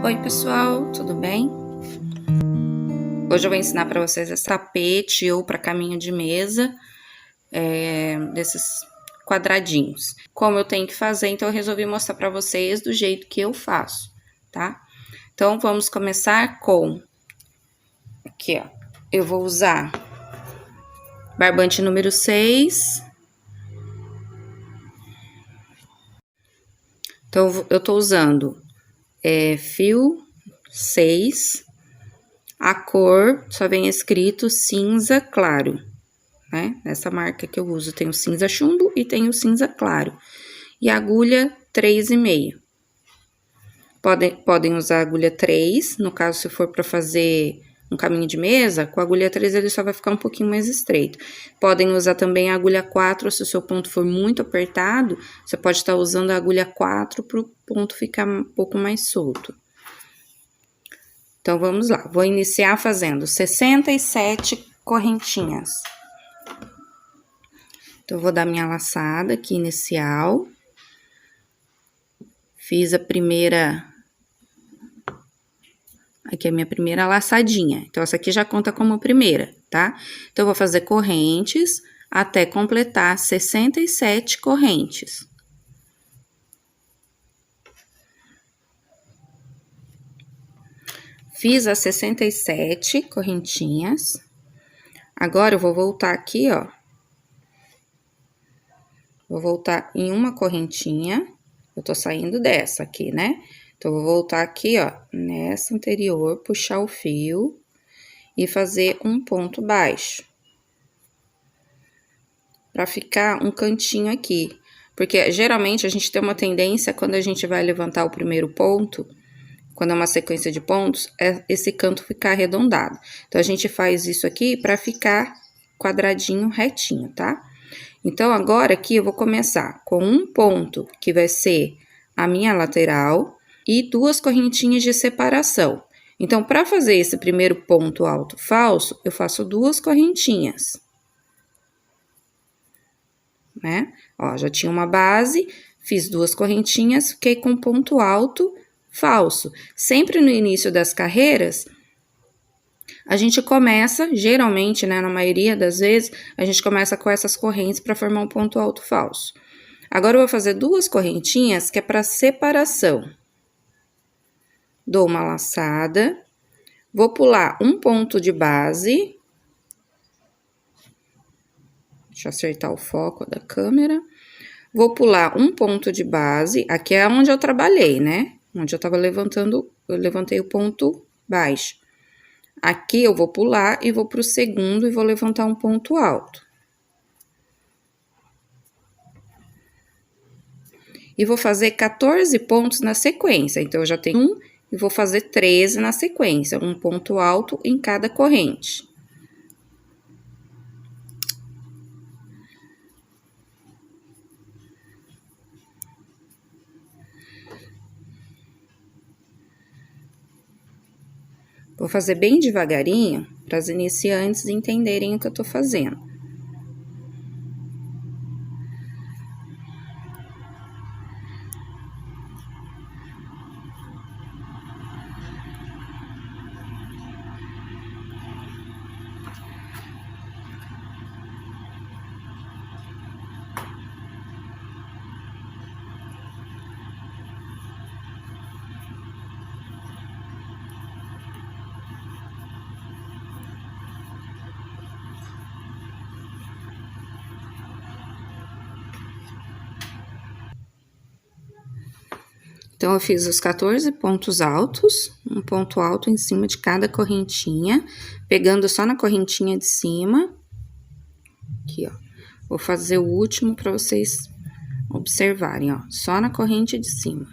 Oi pessoal, tudo bem? Hoje eu vou ensinar para vocês esse tapete ou para caminho de mesa, desses quadradinhos. Como eu tenho que fazer, então eu resolvi mostrar para vocês do jeito que eu faço, tá? Então vamos começar com, aqui ó, eu vou usar barbante número 6. Então eu tô usando fio 6. A cor só vem escrito cinza claro, né? Essa marca que eu uso tem o cinza chumbo e tem o cinza claro. E a agulha 3,5. Podem usar agulha 3, no caso se for para fazer um caminho de mesa, com a agulha 3 ele só vai ficar um pouquinho mais estreito. Podem usar também a agulha 4, se o seu ponto for muito apertado, você pode estar usando a agulha 4 para o ponto ficar um pouco mais solto. Então, vamos lá. Vou iniciar fazendo 67 correntinhas. Então, eu vou dar minha laçada aqui inicial. Fiz a primeira... Aqui é a minha primeira laçadinha. Então, essa aqui já conta como primeira, tá? Então, eu vou fazer correntes até completar 67 correntes. Fiz as 67 correntinhas. Agora, eu vou voltar aqui, ó. Vou voltar em uma correntinha. Eu tô saindo dessa aqui, né? Então, eu vou voltar aqui, ó, nessa anterior, puxar o fio e fazer um ponto baixo. Pra ficar um cantinho aqui. Porque, geralmente, a gente tem uma tendência, quando a gente vai levantar o primeiro ponto, quando é uma sequência de pontos, é esse canto ficar arredondado. Então, a gente faz isso aqui pra ficar quadradinho retinho, tá? Então, agora aqui eu vou começar com um ponto, que vai ser a minha lateral, e 2 correntinhas de separação. Então, para fazer esse primeiro ponto alto falso, eu faço 2 correntinhas. Né? Ó, já tinha uma base, fiz 2 correntinhas, fiquei com ponto alto falso. Sempre no início das carreiras, a gente começa, geralmente, né, na maioria das vezes, a gente começa com essas correntes para formar um ponto alto falso. Agora, eu vou fazer 2 correntinhas, que é para separação. Dou uma laçada, vou pular um ponto de base. Deixa eu acertar o foco da câmera. Vou pular um ponto de base, aqui é onde eu trabalhei, né? Onde eu tava levantando, eu levantei o ponto baixo. Aqui eu vou pular e vou pro segundo e vou levantar um ponto alto. E vou fazer 14 pontos na sequência. Então, eu já tenho 1 e vou fazer 13 na sequência, um ponto alto em cada corrente. Vou fazer bem devagarinho, para os iniciantes entenderem o que eu tô fazendo. Então, eu fiz os 14 pontos altos, um ponto alto em cima de cada correntinha, pegando só na correntinha de cima. Aqui, ó. Vou fazer o último para vocês observarem, ó. Só na corrente de cima.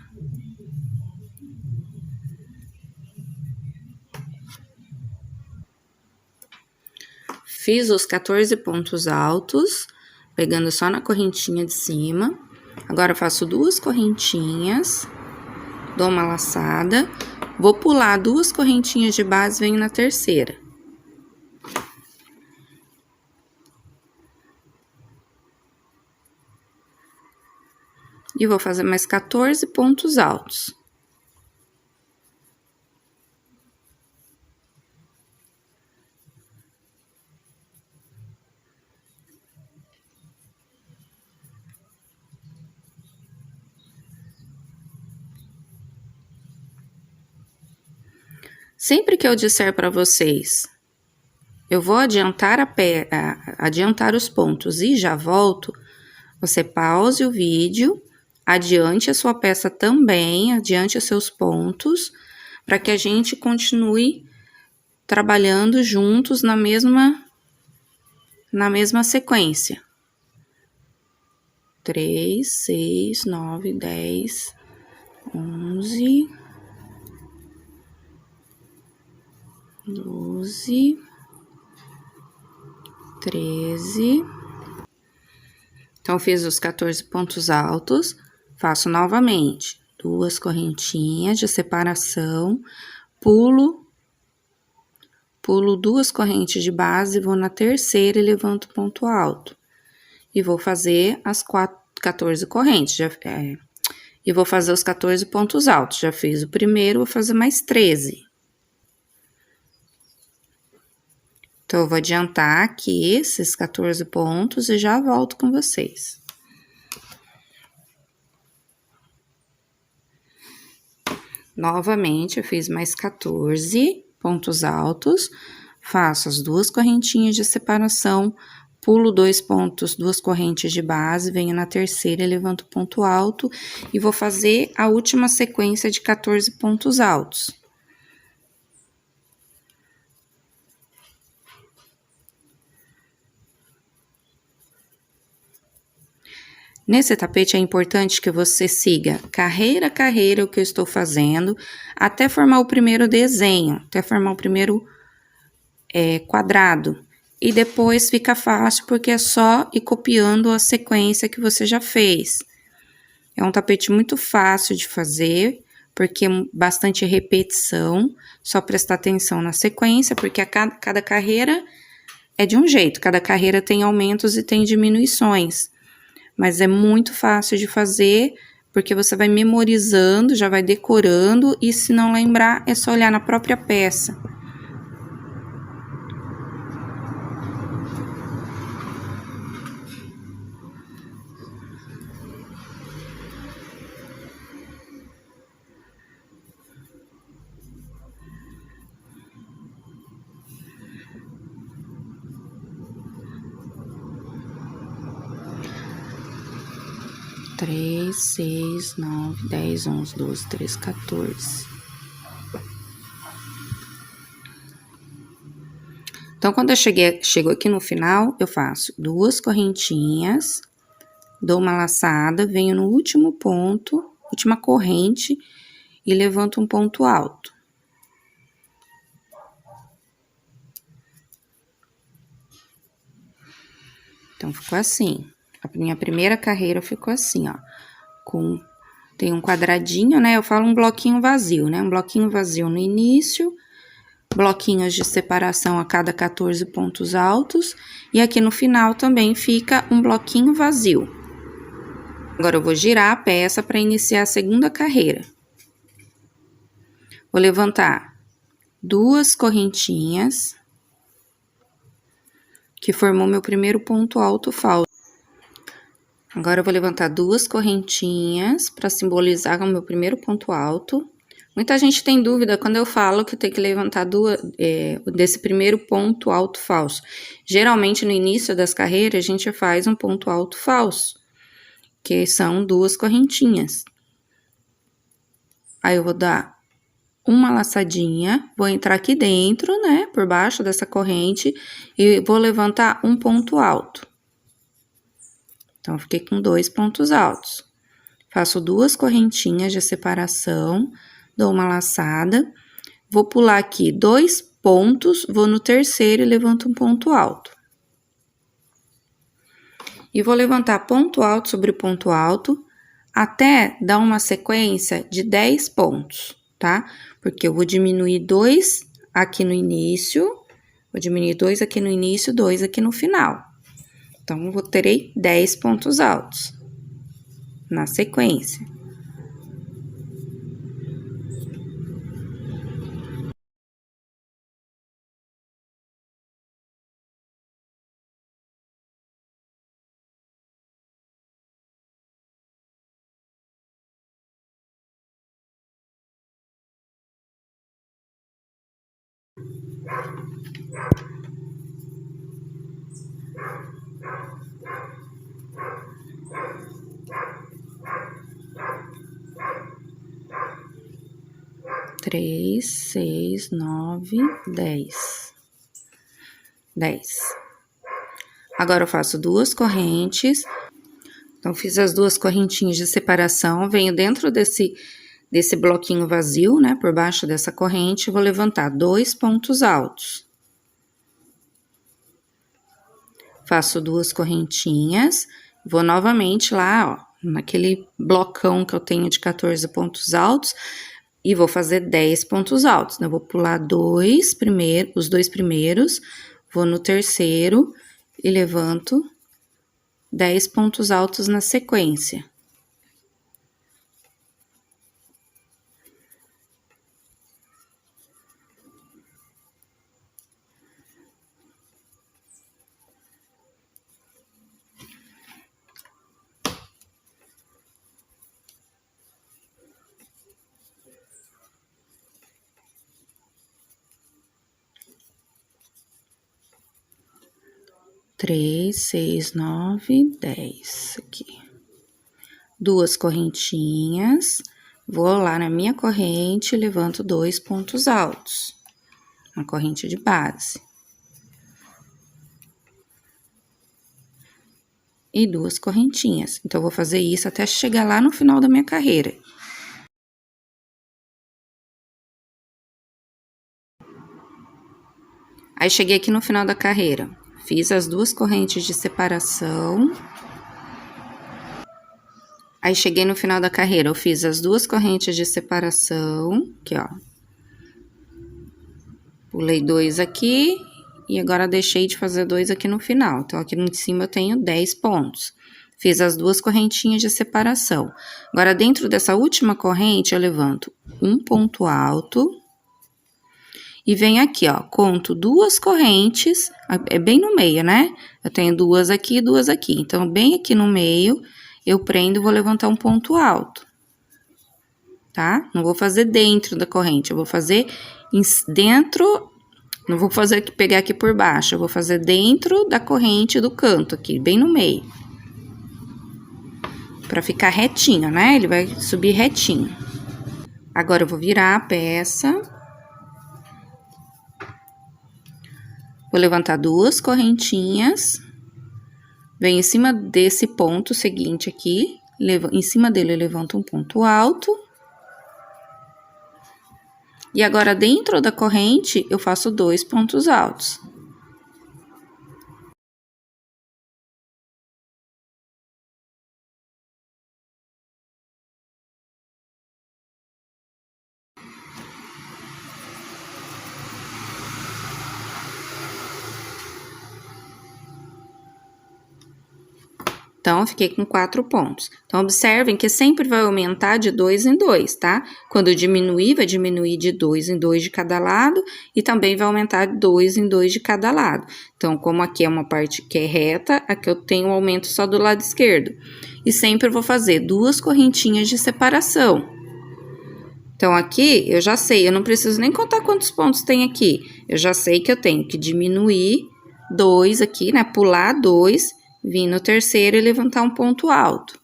Fiz os 14 pontos altos, pegando só na correntinha de cima. Agora, eu faço 2 correntinhas. Dou uma laçada, vou pular 2 correntinhas de base, venho na terceira. E vou fazer mais 14 pontos altos. Sempre que eu disser para vocês, eu vou adiantar adiantar os pontos e já volto, você pause o vídeo, adiante a sua peça também, adiante os seus pontos, para que a gente continue trabalhando juntos na mesma sequência. 3, 6, 9, 10, 11, 12, 13. Então, fiz os 14 pontos altos, faço novamente 2 correntinhas de separação, pulo 2 correntes de base, vou na terceira e levanto o ponto alto. E vou fazer as 14 correntes, e vou fazer os 14 pontos altos. Já fiz o primeiro, vou fazer mais 13. Então, eu vou adiantar aqui esses 14 pontos e já volto com vocês. Novamente, eu fiz mais 14 pontos altos, faço as 2 correntinhas de separação, pulo 2 pontos, 2 correntes de base, venho na terceira e levanto o ponto alto e vou fazer a última sequência de 14 pontos altos. Nesse tapete é importante que você siga carreira a carreira o que eu estou fazendo, até formar o primeiro desenho, até formar o primeiro quadrado. E depois fica fácil porque é só ir copiando a sequência que você já fez. É um tapete muito fácil de fazer, porque é bastante repetição, só prestar atenção na sequência, porque cada carreira é de um jeito, cada carreira tem aumentos e tem diminuições. Mas é muito fácil de fazer, porque você vai memorizando, já vai decorando, e se não lembrar, é só olhar na própria peça. Três, 6, 9, 10, 11, 12, 13, 14. Então, quando eu chego aqui no final, eu faço 2 correntinhas, dou uma laçada, venho no último ponto, última corrente, e levanto um ponto alto. Então, ficou assim. A minha primeira carreira ficou assim, ó. Tem um quadradinho, né? Eu falo um bloquinho vazio, né? Um bloquinho vazio no início, bloquinhos de separação a cada 14 pontos altos, e aqui no final também fica um bloquinho vazio. Agora, eu vou girar a peça para iniciar a segunda carreira. Vou levantar 2 correntinhas, que formou meu primeiro ponto alto falso. Agora, eu vou levantar 2 correntinhas para simbolizar o meu primeiro ponto alto. Muita gente tem dúvida quando eu falo que eu tenho que levantar desse primeiro ponto alto falso. Geralmente, no início das carreiras, a gente faz um ponto alto falso, que são 2 correntinhas. Aí, eu vou dar uma laçadinha, vou entrar aqui dentro, né, por baixo dessa corrente, e vou levantar um ponto alto. Então, eu fiquei com 2 pontos altos. Faço 2 correntinhas de separação, dou uma laçada, vou pular aqui 2 pontos, vou no terceiro e levanto um ponto alto. E vou levantar ponto alto sobre ponto alto, até dar uma sequência de 10 pontos, tá? Porque eu vou diminuir 2 aqui no início, vou diminuir 2 aqui no início, 2 aqui no final. Então, eu terei 10 pontos altos na sequência. 3, 6, 9, 10. 10. Agora, eu faço 2 correntes. Então, fiz as 2 correntinhas de separação, venho dentro desse bloquinho vazio, né, por baixo dessa corrente, vou levantar 2 pontos altos. Faço 2 correntinhas, vou novamente lá, ó, naquele blocão que eu tenho de 14 pontos altos, e vou fazer 10 pontos altos. Eu vou pular os 2 primeiros, vou no terceiro e levanto 10 pontos altos na sequência. Três, 6, 9, 10, aqui. 2 correntinhas, vou lá na minha corrente e levanto 2 pontos altos, na corrente de base. E 2 correntinhas. Então, eu vou fazer isso até chegar lá no final da minha carreira. Aí, cheguei aqui no final da carreira. Fiz as 2 correntes de separação. Aí, cheguei no final da carreira, eu fiz as 2 correntes de separação, aqui, ó. Pulei 2 aqui, e agora deixei de fazer 2 aqui no final. Então, aqui em cima eu tenho 10 pontos. Fiz as 2 correntinhas de separação. Agora, dentro dessa última corrente, eu levanto um ponto alto. E venho aqui, ó, conto 2 correntes, é bem no meio, né? Eu tenho 2 aqui e 2 aqui. Então, bem aqui no meio, eu prendo e vou levantar um ponto alto. Tá? Não vou fazer dentro da corrente, eu vou fazer dentro, não vou fazer pegar aqui por baixo, eu vou fazer dentro da corrente do canto aqui, bem no meio. Pra ficar retinho, né? Ele vai subir retinho. Agora, eu vou virar a peça. Vou levantar 2 correntinhas, venho em cima desse ponto seguinte aqui, em cima dele eu levanto um ponto alto. E agora, dentro da corrente, eu faço 2 pontos altos. Então, eu fiquei com 4 pontos. Então, observem que sempre vai aumentar de 2 em 2, tá? Quando diminuir, vai diminuir de 2 em 2 de cada lado e também vai aumentar de 2 em 2 de cada lado. Então, como aqui é uma parte que é reta, aqui eu tenho um aumento só do lado esquerdo. E sempre eu vou fazer 2 correntinhas de separação. Então, aqui, eu já sei, eu não preciso nem contar quantos pontos tem aqui. Eu já sei que eu tenho que diminuir 2 aqui, né? Pular 2, vir no terceiro e levantar um ponto alto.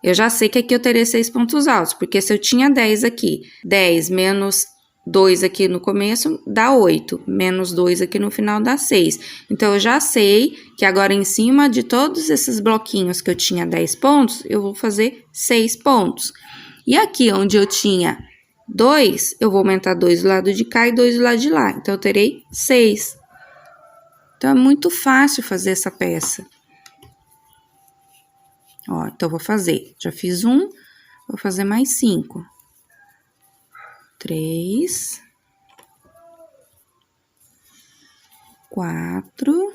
Eu já sei que aqui eu terei 6 pontos altos, porque se eu tinha 10 aqui, 10 menos 2 aqui no começo, dá 8. Menos 2 aqui no final, dá 6. Então, eu já sei que agora, em cima de todos esses bloquinhos que eu tinha 10 pontos, eu vou fazer 6 pontos. E aqui, onde eu tinha 2, eu vou aumentar 2 do lado de cá e 2 do lado de lá. Então, eu terei 6. Então, é muito fácil fazer essa peça. Ó, então, vou fazer. Já fiz um, vou fazer mais 5. 3, 4,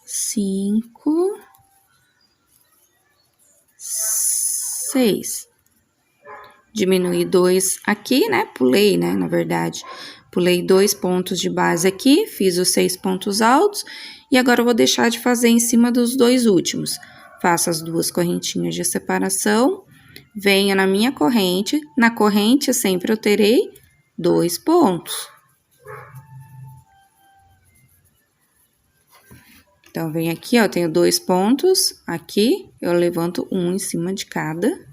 5, 6. Diminuí 2 aqui, né? Pulei, né? Na verdade, pulei 2 pontos de base aqui, fiz os 6 pontos altos, e agora eu vou deixar de fazer em cima dos 2 últimos. Faço as 2 correntinhas de separação, venho na minha corrente, na corrente sempre eu terei 2 pontos. Então, vem aqui, ó, eu tenho 2 pontos, aqui eu levanto um em cima de cada.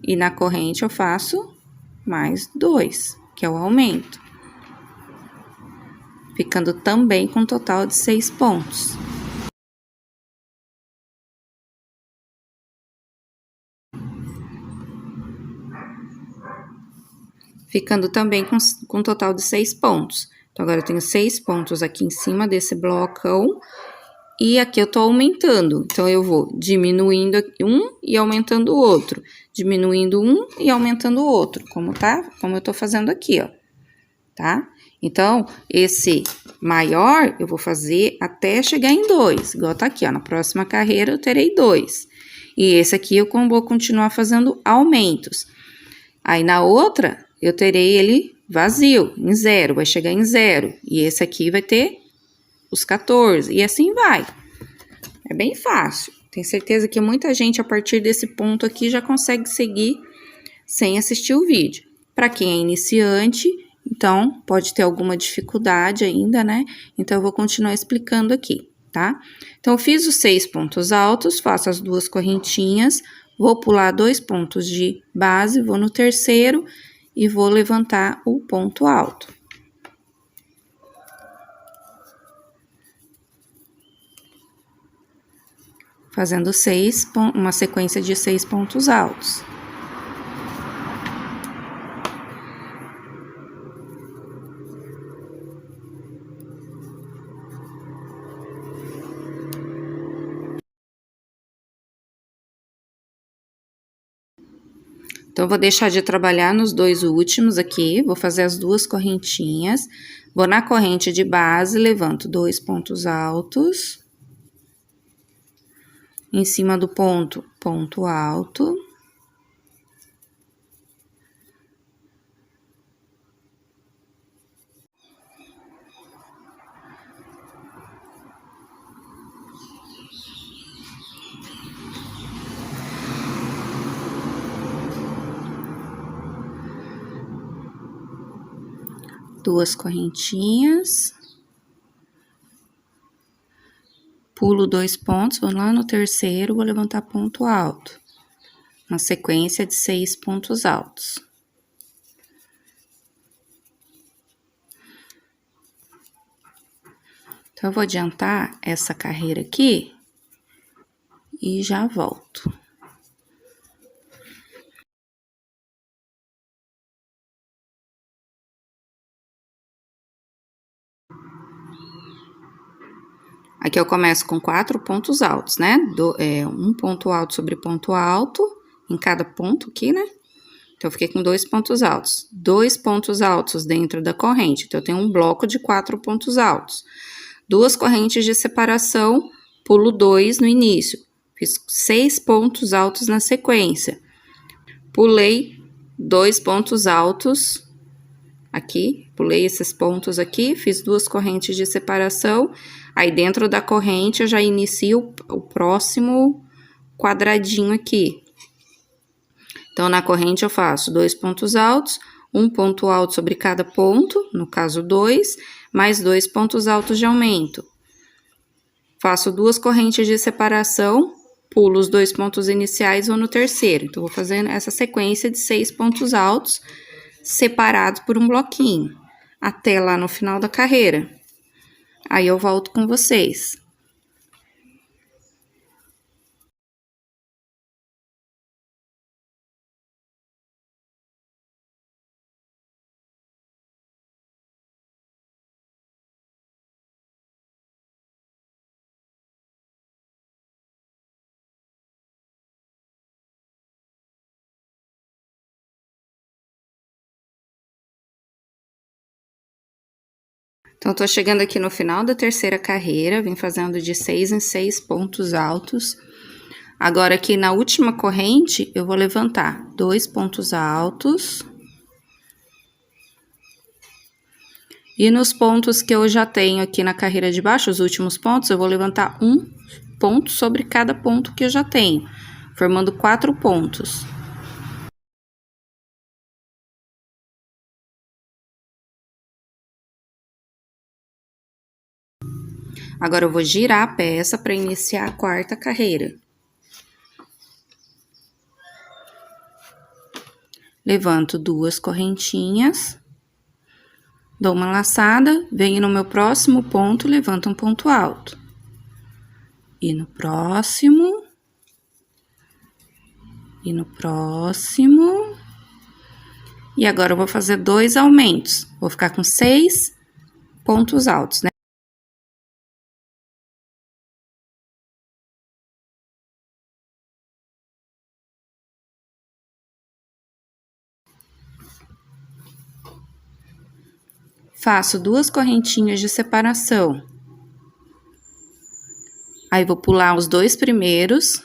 E na corrente eu faço mais 2, que é o aumento. Ficando também com um total de 6 pontos. Ficando também com um total de 6 pontos. Então, agora eu tenho 6 pontos aqui em cima desse blocão. E aqui eu tô aumentando. Então, eu vou diminuindo um e aumentando o outro. Diminuindo um e aumentando o outro. Como eu tô fazendo aqui, ó. Tá? Então, esse maior eu vou fazer até chegar em 2. Igual tá aqui, ó. Na próxima carreira eu terei 2. E esse aqui eu vou continuar fazendo aumentos. Aí, na outra, eu terei ele vazio, em 0, vai chegar em 0. E esse aqui vai ter os 14, e assim vai. É bem fácil. Tenho certeza que muita gente, a partir desse ponto aqui, já consegue seguir sem assistir o vídeo. Para quem é iniciante, então, pode ter alguma dificuldade ainda, né? Então, eu vou continuar explicando aqui, tá? Então, eu fiz os 6 pontos altos, faço as 2 correntinhas, vou pular 2 pontos de base, vou no terceiro e vou levantar o ponto alto. Fazendo uma sequência de 6 pontos altos. Então, vou deixar de trabalhar nos 2 últimos aqui, vou fazer as 2 correntinhas, vou na corrente de base, levanto 2 pontos altos, em cima do ponto alto. Duas correntinhas. Pulo 2 pontos, vou lá no terceiro, vou levantar ponto alto. Uma sequência de 6 pontos altos. Então, eu vou adiantar essa carreira aqui e já volto. Aqui eu começo com 4 pontos altos, né? Um ponto alto sobre ponto alto, em cada ponto aqui, né? Então, eu fiquei com 2 pontos altos. 2 pontos altos dentro da corrente. Então, eu tenho um bloco de 4 pontos altos. 2 correntes de separação, pulo 2 no início. Fiz 6 pontos altos na sequência. Pulei 2 pontos altos aqui, pulei esses pontos aqui, fiz 2 correntes de separação. Aí, dentro da corrente, eu já inicio o próximo quadradinho aqui. Então, na corrente, eu faço 2 pontos altos, um ponto alto sobre cada ponto, no caso 2, mais 2 pontos altos de aumento. Faço 2 correntes de separação, pulo os 2 pontos iniciais e vou no terceiro. Então, vou fazendo essa sequência de 6 pontos altos, separados por um bloquinho, até lá no final da carreira. Aí, eu volto com vocês. Então, tô chegando aqui no final da terceira carreira, vim fazendo de 6 em 6 pontos altos. Agora, aqui na última corrente, eu vou levantar 2 pontos altos. E nos pontos que eu já tenho aqui na carreira de baixo, os últimos pontos, eu vou levantar um ponto sobre cada ponto que eu já tenho. formando 4 pontos. Agora, eu vou girar a peça para iniciar a quarta carreira. Levanto 2 correntinhas, dou uma laçada, venho no meu próximo ponto, levanto um ponto alto. E no próximo. E no próximo. E agora eu vou fazer 2 aumentos. Vou ficar com 6 pontos altos, né? Faço 2 correntinhas de separação. Aí, vou pular os 2 primeiros.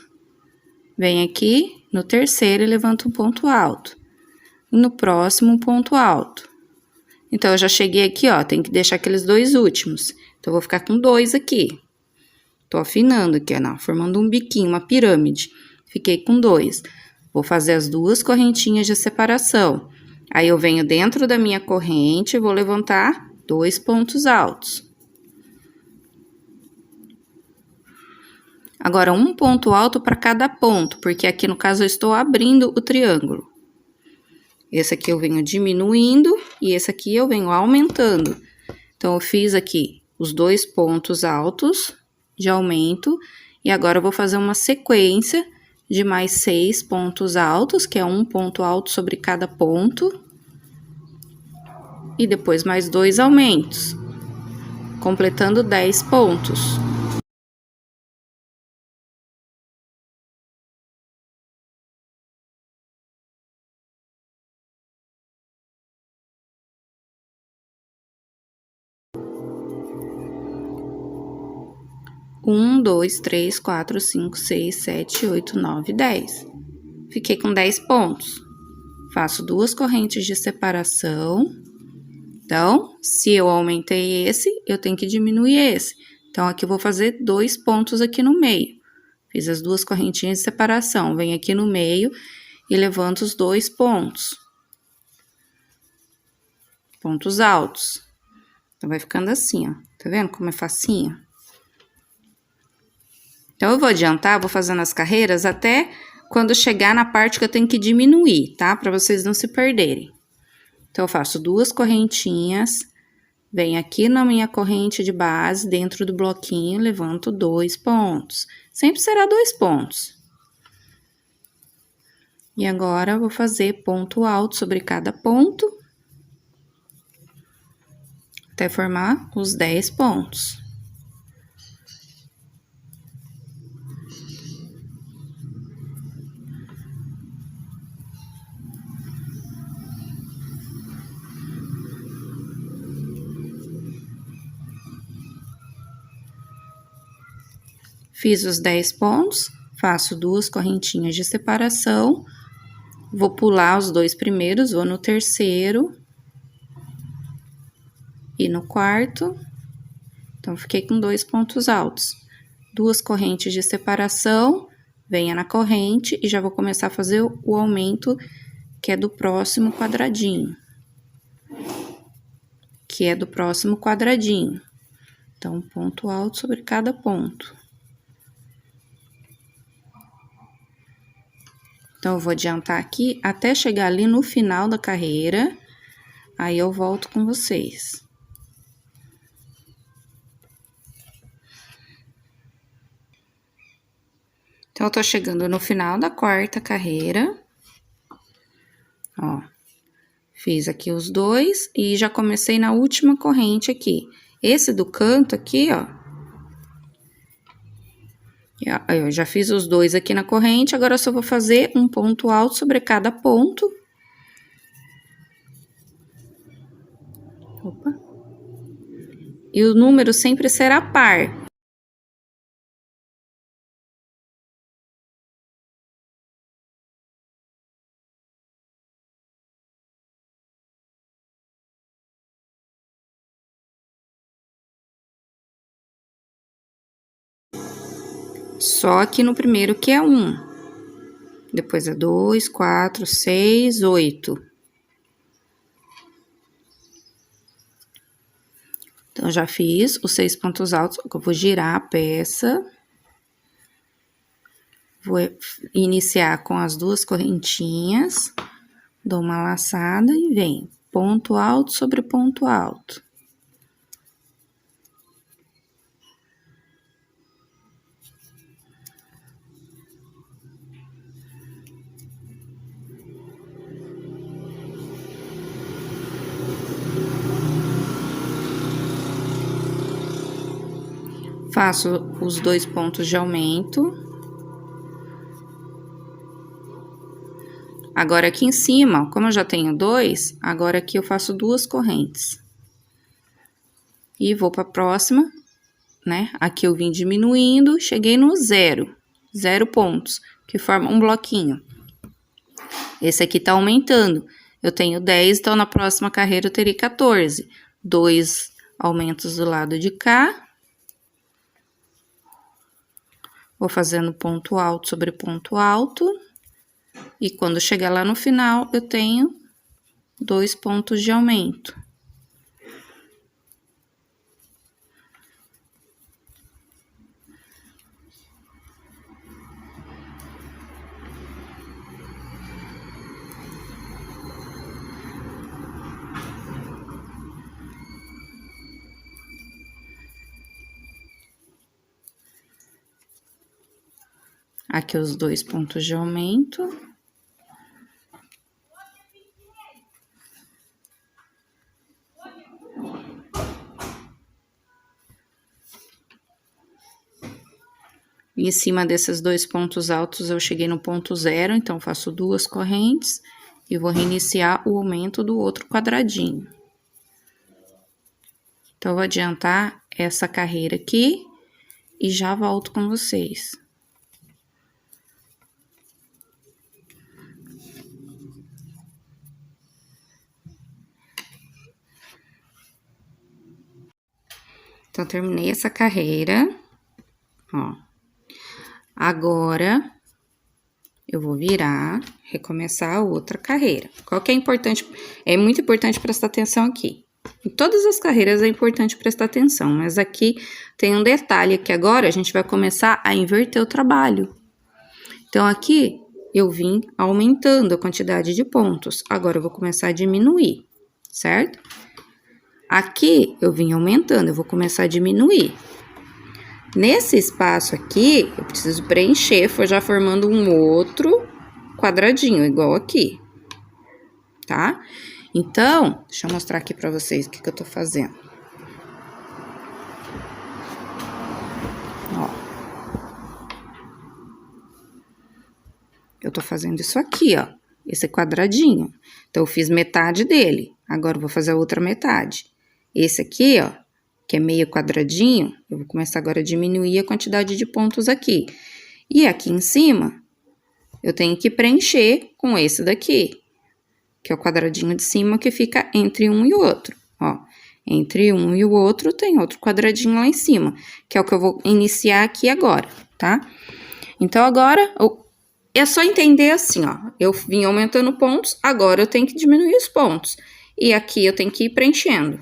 Venho aqui no terceiro e levanto um ponto alto. E no próximo, um ponto alto. Então, eu já cheguei aqui, ó, tem que deixar aqueles 2 últimos. Então, eu vou ficar com 2 aqui. Tô afinando aqui, ó, formando um biquinho, uma pirâmide. Fiquei com 2. Vou fazer as 2 correntinhas de separação. Aí, eu venho dentro da minha corrente e vou levantar 2 pontos altos. Agora, um ponto alto para cada ponto, porque aqui no caso eu estou abrindo o triângulo. Esse aqui eu venho diminuindo e esse aqui eu venho aumentando. Então, eu fiz aqui os 2 pontos altos de aumento e agora eu vou fazer uma sequência de mais 6 pontos altos, que é um ponto alto sobre cada ponto. E depois mais 2 aumentos, completando 10 pontos. Um, 2, 3, 4, 5, 6, 7, 8, 9, 10. Fiquei com 10 pontos. Faço 2 correntes de separação. Então, se eu aumentei esse, eu tenho que diminuir esse. Então, aqui eu vou fazer 2 pontos aqui no meio. Fiz as 2 correntinhas de separação. Venho aqui no meio e levanto os 2 pontos. Pontos altos. Então, vai ficando assim, ó. Tá vendo como é facinho? Então, eu vou adiantar, vou fazendo as carreiras até quando chegar na parte que eu tenho que diminuir, tá? Para vocês não se perderem. Então, eu faço 2 correntinhas, venho aqui na minha corrente de base, dentro do bloquinho, levanto 2 pontos. Sempre será 2 pontos. E agora, eu vou fazer ponto alto sobre cada ponto, até formar os 10 pontos. Fiz os 10 pontos, faço 2 correntinhas de separação, vou pular os 2 primeiros, vou no terceiro e no quarto. Então, fiquei com 2 pontos altos. 2 correntes de separação, venha na corrente e já vou começar a fazer o aumento, que é do próximo quadradinho. Então, ponto alto sobre cada ponto. Então, eu vou adiantar aqui até chegar ali no final da carreira, aí eu volto com vocês. Então, eu tô chegando no final da quarta carreira. Ó, fiz aqui os 2 e já comecei na última corrente aqui. Esse do canto aqui, ó. Eu já fiz os 2 aqui na corrente, agora eu só vou fazer um ponto alto sobre cada ponto. Opa. E o número sempre será par. Só aqui no primeiro que é 1. Depois é 2, 4, 6, 8. Então, já fiz os 6 pontos altos. Eu vou girar a peça. Vou iniciar com as 2 correntinhas. Dou uma laçada e venho. Ponto alto sobre ponto alto. Faço os 2 pontos de aumento. Agora, aqui em cima, como eu já tenho 2, agora aqui eu faço 2 correntes. E vou pra próxima, né? Aqui eu vim diminuindo, cheguei no 0. 0 pontos, que forma um bloquinho. Esse aqui tá aumentando. Eu tenho 10, então na próxima carreira eu teria 14. 2 aumentos do lado de cá. Vou fazendo ponto alto sobre ponto alto. E quando chegar lá no final, eu tenho 2 pontos de aumento. Aqui os 2 pontos de aumento. E em cima desses 2 pontos altos, eu cheguei no ponto 0, então faço 2 correntes e vou reiniciar o aumento do outro quadradinho. Então, eu vou adiantar essa carreira aqui e já volto com vocês. Então, terminei essa carreira, ó. Agora, eu vou virar, recomeçar a outra carreira. Qual que é importante? É muito importante prestar atenção aqui. Em todas as carreiras é importante prestar atenção, mas aqui tem um detalhe que agora a gente vai começar a inverter o trabalho. Então, aqui eu vim aumentando a quantidade de pontos. Agora, eu vou começar a diminuir, certo? Aqui, eu vim aumentando, eu vou começar a diminuir. Nesse espaço aqui, eu preciso preencher, já formando um outro quadradinho, igual aqui, tá? Então, deixa eu mostrar aqui pra vocês o que eu tô fazendo. Ó. Eu tô fazendo isso aqui, ó, esse quadradinho. Então, eu fiz metade dele, agora eu vou fazer a outra metade. Esse aqui, ó, que é meio quadradinho, eu vou começar agora a diminuir a quantidade de pontos aqui. E aqui em cima, eu tenho que preencher com esse daqui, que é o quadradinho de cima que fica entre um e o outro, ó. Entre um e o outro tem outro quadradinho lá em cima, que é o que eu vou iniciar aqui agora, tá? Então, agora, é só entender assim, ó. Eu vim aumentando pontos, agora eu tenho que diminuir os pontos. E aqui eu tenho que ir preenchendo,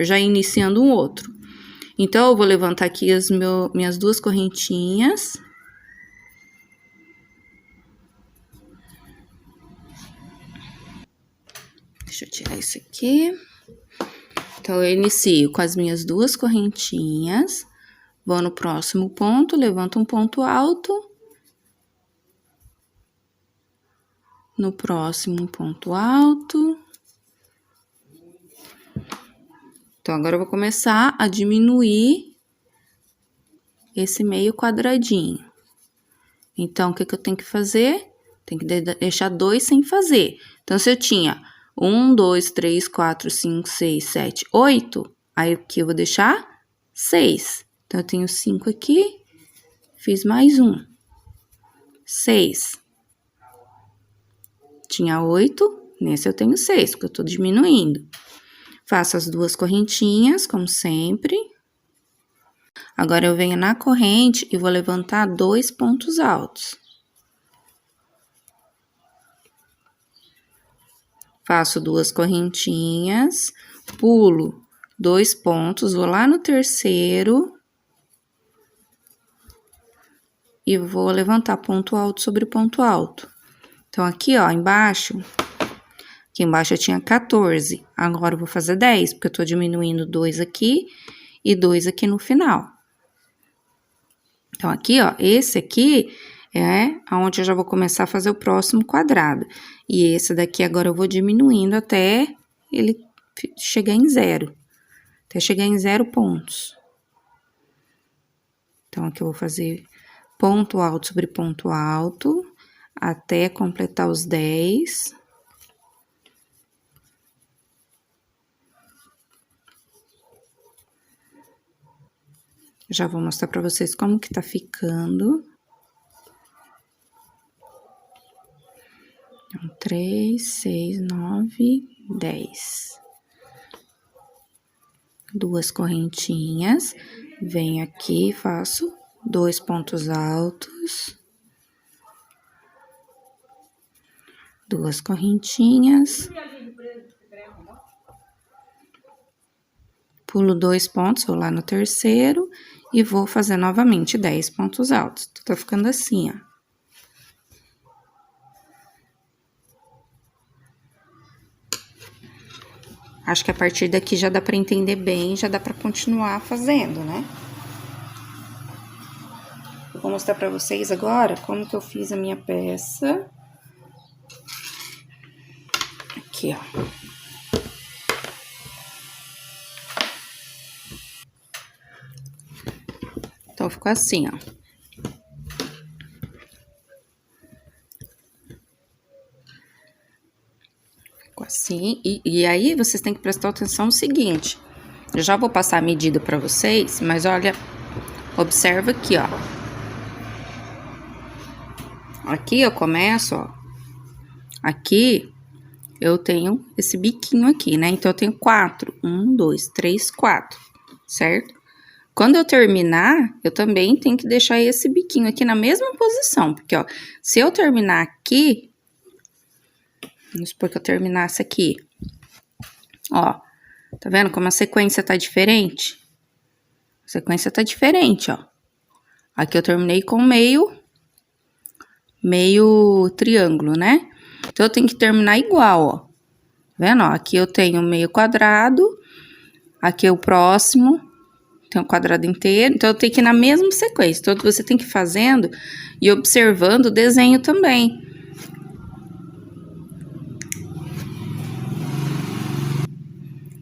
já iniciando um outro. Então, eu vou levantar aqui as minhas 2 correntinhas. Deixa eu tirar isso aqui. Então, eu inicio com as minhas 2 correntinhas. Vou no próximo ponto, levanto um ponto alto. No próximo, um ponto alto. Então, agora eu vou começar a diminuir esse meio quadradinho. Então, o que eu tenho que fazer? Tem que deixar 2 sem fazer. Então, se eu tinha 1, 2, 3, 4, 5, 6, 7, 8, aí aqui eu vou deixar 6. Então, eu tenho 5 aqui, fiz mais um. 6. Tinha 8, nesse eu tenho 6, porque eu tô diminuindo. Faço as 2 correntinhas, como sempre. Agora, eu venho na corrente e vou levantar 2 pontos altos. faço 2 correntinhas, pulo 2 pontos, vou lá no terceiro e vou levantar ponto alto sobre ponto alto. Então, aqui, ó, embaixo, aqui embaixo eu tinha 14, agora eu vou fazer 10, porque eu tô diminuindo 2 aqui e 2 aqui no final. Então, aqui, ó, esse aqui é aonde eu já vou começar a fazer o próximo quadrado. E esse daqui agora eu vou diminuindo até ele chegar em 0. Até chegar em 0 pontos. Então, aqui eu vou fazer ponto alto sobre ponto alto, até completar os 10. Já vou mostrar pra vocês como que tá ficando. Então, 3, 6, 9, 10. 2 correntinhas, venho aqui, faço 2 pontos altos. 2 correntinhas. Pulo 2 pontos, vou lá no terceiro e vou fazer novamente 10 pontos altos. Tá ficando assim, ó. Acho que a partir daqui já dá pra entender bem, já dá pra continuar fazendo, né? Eu vou mostrar pra vocês agora como que eu fiz a minha peça. Aqui, ó. Então, ficou assim, ó. Ficou assim. E aí, vocês têm que prestar atenção no seguinte. Eu já vou passar a medida pra vocês, mas olha, observa aqui, ó. Aqui eu começo, ó. Aqui eu tenho esse biquinho aqui, né? Então, eu tenho 4. 1, 2, 3, 4, certo? Quando eu terminar, eu também tenho que deixar esse biquinho aqui na mesma posição, porque, ó, se eu terminar aqui, vamos supor que eu terminasse aqui, ó, tá vendo como a sequência tá diferente? A sequência tá diferente, ó. Aqui eu terminei com meio triângulo, né? Então, eu tenho que terminar igual, ó. Tá vendo, ó? Aqui eu tenho meio quadrado, aqui é o próximo, tem um quadrado inteiro, então eu tenho que ir na mesma sequência. Então, você tem que ir fazendo e observando o desenho também.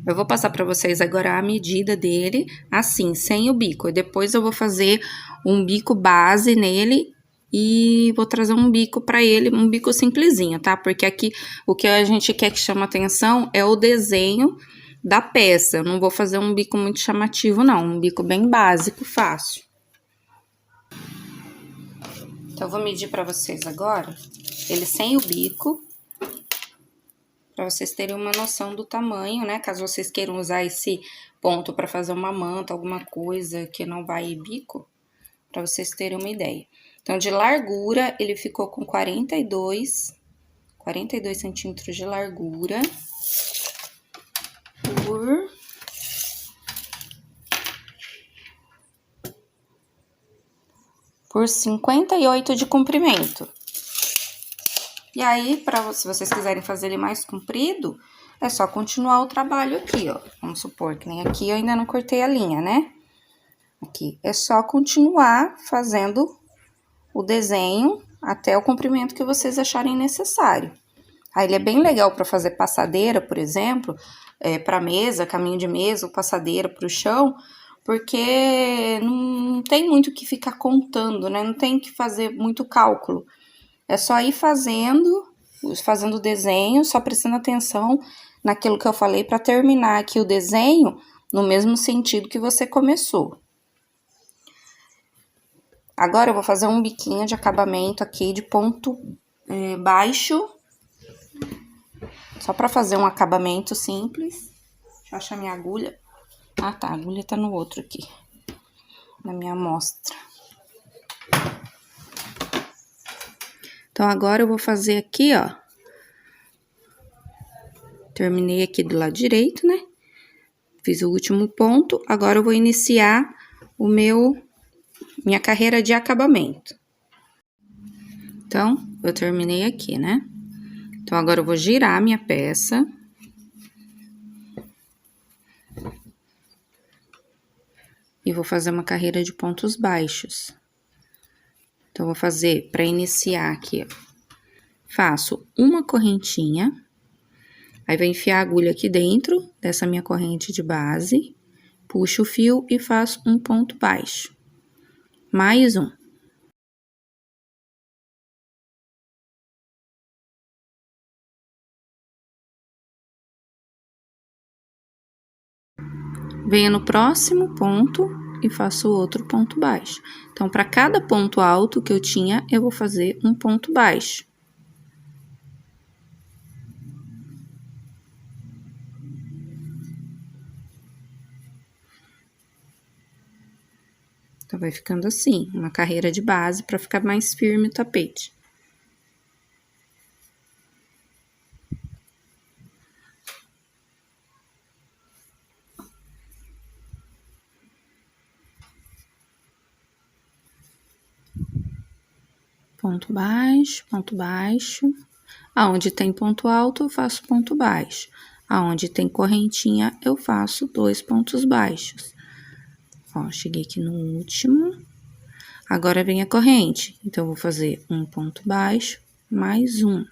Eu vou passar para vocês agora a medida dele, assim, sem o bico. E depois eu vou fazer um bico base nele e vou trazer um bico para ele, um bico simplesinho, tá? Porque aqui o que a gente quer que chama atenção é o desenho da peça. Eu não vou fazer um bico muito chamativo, não. Um bico bem básico, fácil. Então, eu vou medir para vocês agora ele sem o bico, para vocês terem uma noção do tamanho, né? Caso vocês queiram usar esse ponto para fazer uma manta, alguma coisa que não vai bico, para vocês terem uma ideia. Então, de largura, ele ficou com 42 centímetros de largura por 58 de comprimento. E aí, se vocês quiserem fazer ele mais comprido, é só continuar o trabalho aqui, ó. Vamos supor que nem aqui eu ainda não cortei a linha, né? Aqui, é só continuar fazendo o desenho até o comprimento que vocês acharem necessário. Aí, ele é bem legal para fazer passadeira, por exemplo, para mesa, caminho de mesa, ou passadeira para o chão, porque não tem muito que ficar contando, né? Não tem que fazer muito cálculo. É só ir fazendo o desenho, só prestando atenção naquilo que eu falei para terminar aqui o desenho no mesmo sentido que você começou. Agora, eu vou fazer um biquinho de acabamento aqui de ponto baixo, só para fazer um acabamento simples. Deixa eu achar minha agulha. Ah, tá, a agulha tá no outro aqui, na minha amostra. Então, agora eu vou fazer aqui, ó, Terminei aqui do lado direito, né? Fiz o último ponto, agora eu vou iniciar minha carreira de acabamento. Então, eu terminei aqui, né? Então, agora eu vou girar a minha peça. E vou fazer uma carreira de pontos baixos. Então, vou fazer, para iniciar aqui, ó, faço uma correntinha. Aí, vou enfiar a agulha aqui dentro dessa minha corrente de base. Puxo o fio e faço um ponto baixo. Mais um. Venho no próximo ponto e faço outro ponto baixo. Então, para cada ponto alto que eu tinha, eu vou fazer um ponto baixo. Então, vai ficando assim, uma carreira de base para ficar mais firme o tapete. Ponto baixo, ponto baixo. Aonde tem ponto alto, eu faço ponto baixo. Aonde tem correntinha, eu faço 2 pontos baixos. Ó, cheguei aqui no último. Agora vem a corrente. Então, eu vou fazer um ponto baixo, mais um.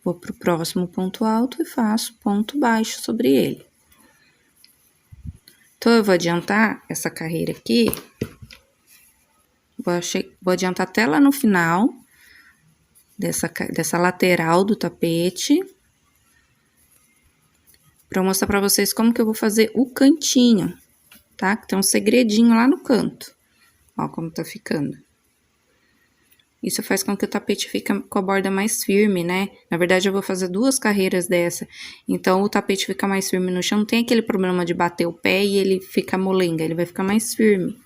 Vou pro próximo ponto alto e faço ponto baixo sobre ele. Então, eu vou adiantar essa carreira aqui. Vou adiantar até lá no final dessa lateral do tapete. Pra mostrar pra vocês como que eu vou fazer o cantinho, tá? Tem um segredinho lá no canto. Ó, como tá ficando. Isso faz com que o tapete fique com a borda mais firme, né? Na verdade, eu vou fazer 2 carreiras dessa. Então, o tapete fica mais firme no chão. Não tem aquele problema de bater o pé e ele fica molenga. Ele vai ficar mais firme.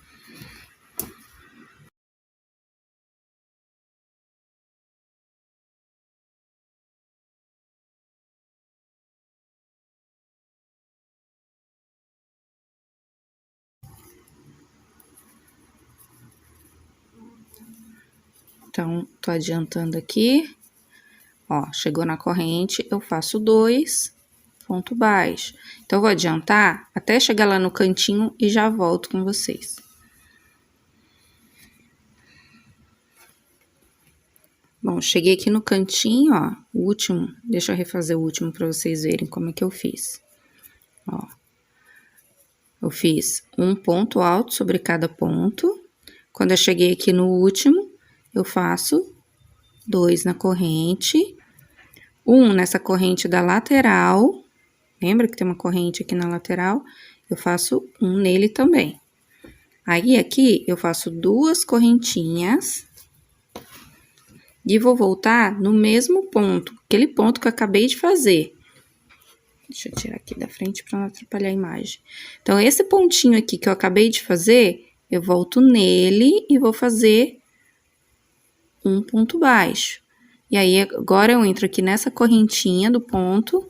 Então, tô adiantando aqui. Ó, chegou na corrente, eu faço 2 ponto baixo. Então, eu vou adiantar até chegar lá no cantinho e já volto com vocês. Bom, cheguei aqui no cantinho, ó, o último. Deixa eu refazer o último pra vocês verem como é que eu fiz. Ó. Eu fiz um ponto alto sobre cada ponto. Quando eu cheguei aqui no último, eu faço 2 na corrente, um nessa corrente da lateral. Lembra que tem uma corrente aqui na lateral? Eu faço um nele também. Aí, aqui, eu faço 2 correntinhas e vou voltar no mesmo ponto, aquele ponto que eu acabei de fazer. Deixa eu tirar aqui da frente para não atrapalhar a imagem. Então, esse pontinho aqui que eu acabei de fazer, eu volto nele e vou fazer um ponto baixo. E aí, agora eu entro aqui nessa correntinha do ponto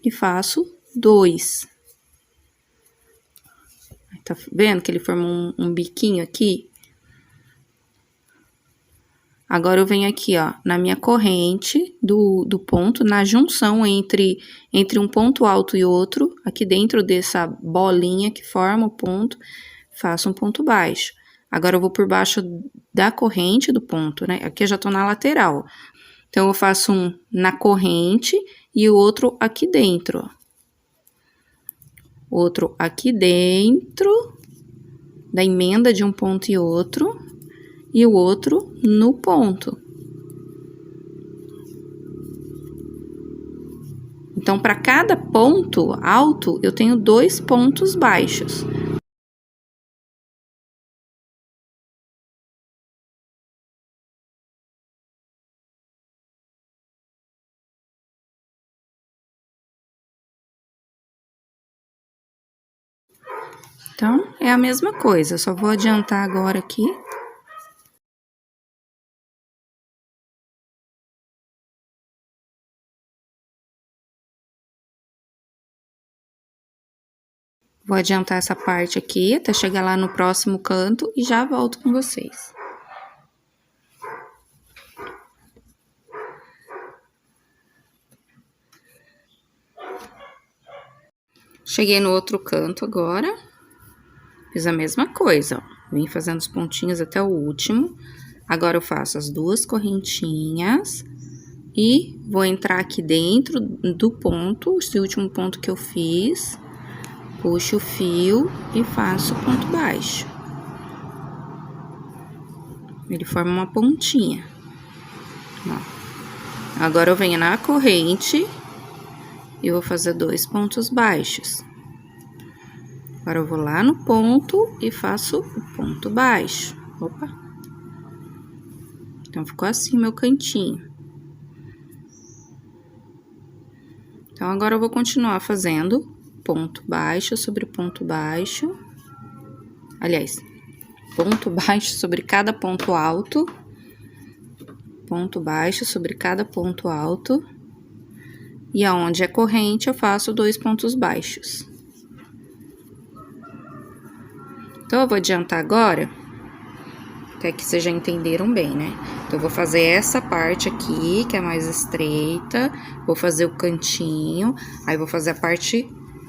e faço 2. Tá vendo que ele forma um biquinho aqui? Agora, eu venho aqui, ó, na minha corrente do ponto, na junção entre um ponto alto e outro, aqui dentro dessa bolinha que forma o ponto, faço um ponto baixo. Agora, eu vou por baixo da corrente do ponto, né? Aqui eu já tô na lateral. Então, eu faço um na corrente e o outro aqui dentro, ó. Outro aqui dentro da emenda de um ponto e outro. E o outro no ponto. Então, para cada ponto alto, eu tenho 2 pontos baixos. Então, é a mesma coisa, só vou adiantar agora aqui. Vou adiantar essa parte aqui até chegar lá no próximo canto e já volto com vocês. Cheguei no outro canto agora, fiz a mesma coisa, ó. Vim fazendo os pontinhos até o último. Agora eu faço as duas correntinhas e vou entrar aqui dentro do ponto, esse último ponto que eu fiz. Puxo o fio e faço ponto baixo. Ele forma uma pontinha. Ó. Agora eu venho na corrente e vou fazer 2 pontos baixos. Agora eu vou lá no ponto e faço o ponto baixo. Opa! Então, ficou assim meu cantinho. Então, agora eu vou continuar fazendo ponto baixo sobre ponto baixo. Aliás, ponto baixo sobre cada ponto alto. Ponto baixo sobre cada ponto alto. E aonde é corrente, eu faço 2 pontos baixos. Então, eu vou adiantar agora, até que vocês já entenderam bem, né? Então, eu vou fazer essa parte aqui, que é mais estreita, vou fazer o cantinho, aí vou fazer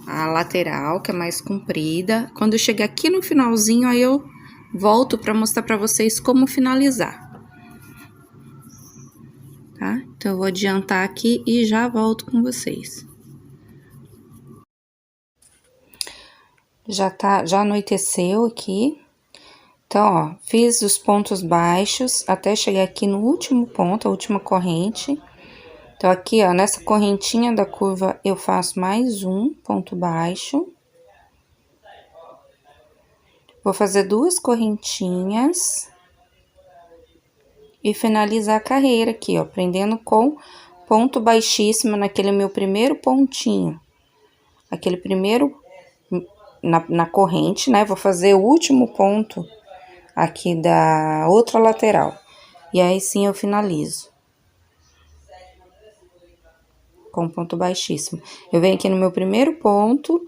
a lateral, que é mais comprida. Quando eu chegar aqui no finalzinho, aí eu volto pra mostrar pra vocês como finalizar. Tá? Então, eu vou adiantar aqui e já volto com vocês. Já anoiteceu aqui. Então, ó, fiz os pontos baixos até chegar aqui no último ponto, a última corrente. Então, aqui, ó, nessa correntinha da curva, eu faço mais um ponto baixo. Vou fazer 2 correntinhas. E finalizar a carreira aqui, ó, prendendo com ponto baixíssimo naquele meu primeiro pontinho. Aquele primeiro na corrente, né? Vou fazer o último ponto aqui da outra lateral. E aí, sim, eu finalizo. Com ponto baixíssimo. Eu venho aqui no meu primeiro ponto,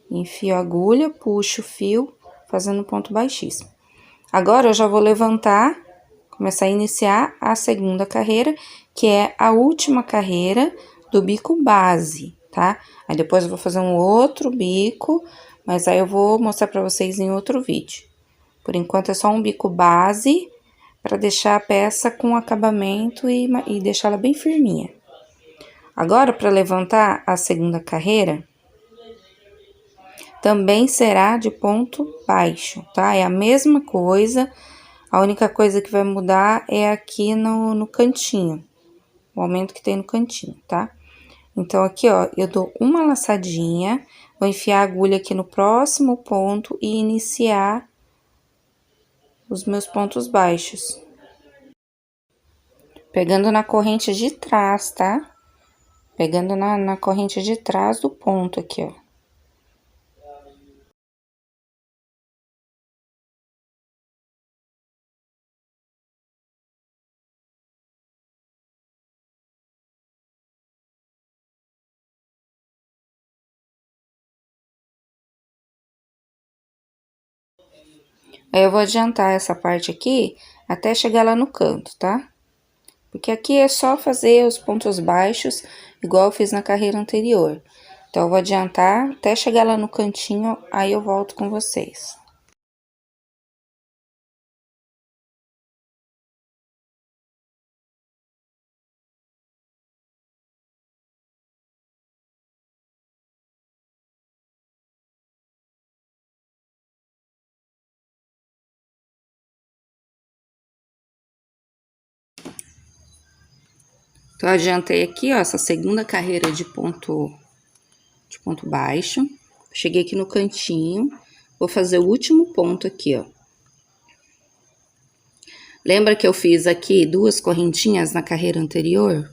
enfio a agulha, puxo o fio, fazendo ponto baixíssimo. Agora, eu já vou levantar, começar a iniciar a segunda carreira, que é a última carreira do bico base, tá? Aí, depois eu vou fazer um outro bico, mas aí eu vou mostrar pra vocês em outro vídeo. Por enquanto, é só um bico base, pra deixar a peça com acabamento e deixar ela bem firminha. Agora, para levantar a segunda carreira, também será de ponto baixo, tá? É a mesma coisa, a única coisa que vai mudar é aqui no cantinho, o aumento que tem no cantinho, tá? Então, aqui, ó, eu dou uma laçadinha, vou enfiar a agulha aqui no próximo ponto e iniciar os meus pontos baixos. Pegando na corrente de trás, tá? Pegando na corrente de trás do ponto aqui, ó. Aí, eu vou adiantar essa parte aqui até chegar lá no canto, tá? Porque aqui é só fazer os pontos baixos, igual eu fiz na carreira anterior. Então, eu vou adiantar até chegar lá no cantinho, aí eu volto com vocês. Então, eu adiantei aqui, ó, essa segunda carreira de ponto baixo. Cheguei aqui no cantinho, vou fazer o último ponto aqui, ó. Lembra que eu fiz aqui 2 correntinhas na carreira anterior?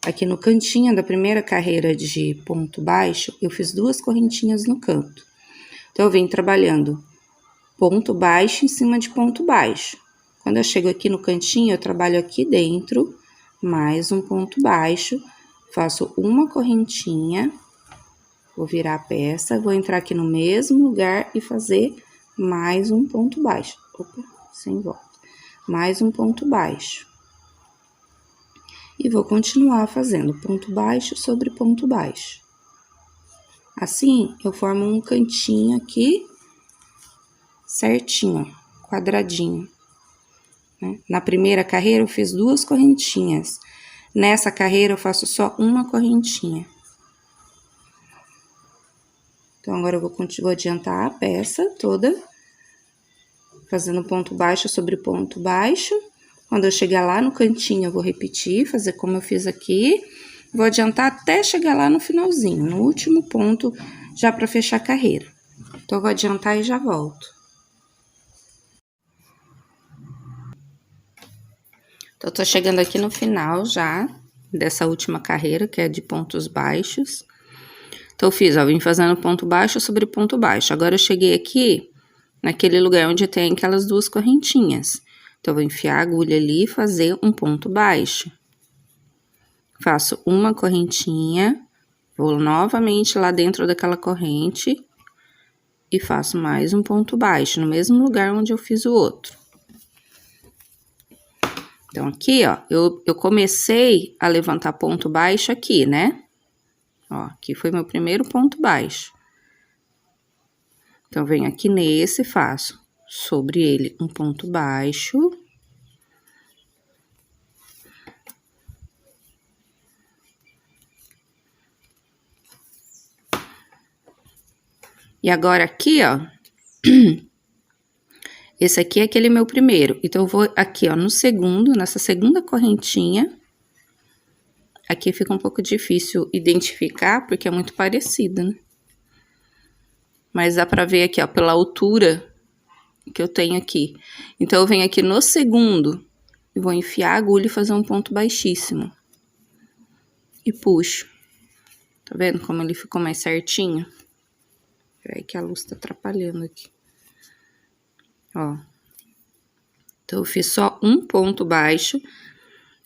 Aqui no cantinho da primeira carreira de ponto baixo, eu fiz 2 correntinhas no canto. Então, eu venho trabalhando ponto baixo em cima de ponto baixo. Quando eu chego aqui no cantinho, eu trabalho aqui dentro, mais um ponto baixo, faço uma correntinha, Vou virar a peça, vou entrar aqui no mesmo lugar e fazer mais um ponto baixo. Opa, sem volta. Mais um ponto baixo. E vou continuar fazendo ponto baixo sobre ponto baixo. Assim, eu formo um cantinho aqui, certinho, quadradinho. Né? Na primeira carreira, eu fiz 2 correntinhas. Nessa carreira, eu faço só uma correntinha. Então, agora eu vou adiantar a peça toda, fazendo ponto baixo sobre ponto baixo. Quando eu chegar lá no cantinho, eu vou repetir, fazer como eu fiz aqui. Vou adiantar até chegar lá no finalzinho, no último ponto, já para fechar a carreira. Então, eu vou adiantar e já volto. Então, eu tô chegando aqui no final já dessa última carreira, que é de pontos baixos. Então, eu fiz, ó, vim fazendo ponto baixo sobre ponto baixo. Agora, eu cheguei aqui naquele lugar onde tem aquelas 2 correntinhas. Então, eu vou enfiar a agulha ali e fazer um ponto baixo. Faço uma correntinha, vou novamente lá dentro daquela corrente e faço mais um ponto baixo, no mesmo lugar onde eu fiz o outro. Então, aqui, ó, eu comecei a levantar ponto baixo aqui, né? Ó, aqui foi meu primeiro ponto baixo. Então, venho aqui nesse, faço sobre ele um ponto baixo. E agora aqui, ó, esse aqui é aquele meu primeiro. Então, eu vou aqui, ó, no segundo, nessa segunda correntinha. Aqui fica um pouco difícil identificar, porque é muito parecido, né? Mas dá pra ver aqui, ó, pela altura que eu tenho aqui. Então, eu venho aqui no segundo e vou enfiar a agulha e fazer um ponto baixíssimo. E puxo. Tá vendo como ele ficou mais certinho? Peraí que a luz tá atrapalhando aqui. Ó. Então, eu fiz só um ponto baixo.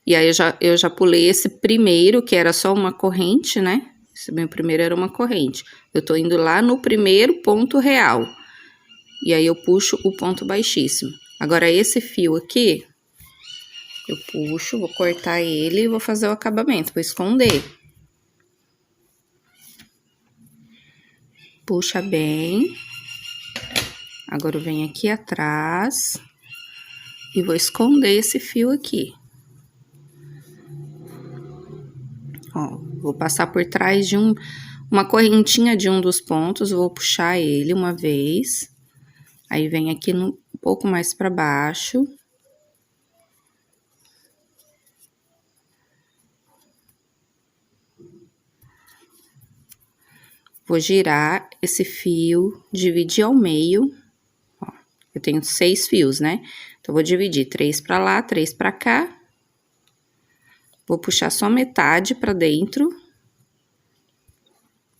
E aí, eu já pulei esse primeiro, que era só uma corrente, né? Esse meu primeiro era uma corrente. Eu tô indo lá no primeiro ponto real. E aí, eu puxo o ponto baixíssimo. Agora, esse fio aqui, eu puxo, vou cortar ele e vou fazer o acabamento, vou esconder. Puxa bem. Agora, eu venho aqui atrás e vou esconder esse fio aqui. Ó, vou passar por trás de uma correntinha de um dos pontos, vou puxar ele uma vez. Aí, vem aqui um pouco mais pra baixo. Vou girar esse fio, dividir ao meio. Ó, eu tenho 6 fios, né? Então, vou dividir 3 pra lá, 3 pra cá. Vou puxar só metade pra dentro.